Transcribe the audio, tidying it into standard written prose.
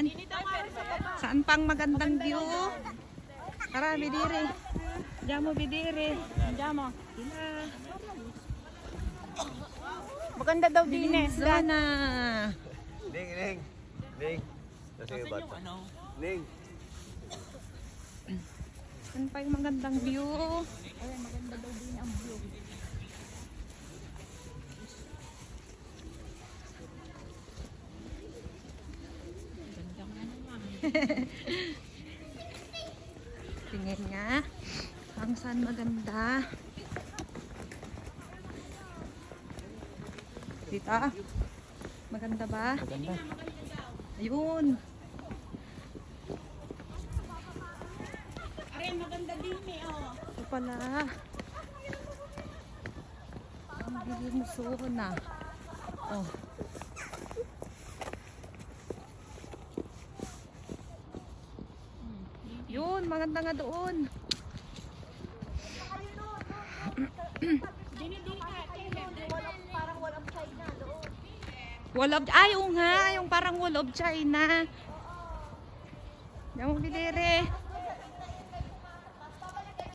yan. Saan pang magandang view? Tara, bidiri. Diyan mo, bidiri. Diyan mo. Maganda daw din eh. Zona. Ning. Kasi bata. Ning. Saan pa yung magandang view? Ay, maganda daw din ang view. Ganda nga naman. Tingin nga. Ang saan maganda. Dito. Maganda ba? Maganda. Ayun. Ay, maganda din eh. Oh. Ito pala. Ang biling zona. Oh. Yun, maganda nga doon. Wall of, ay, oo nga, yung parang Wall of China. Yung bidire.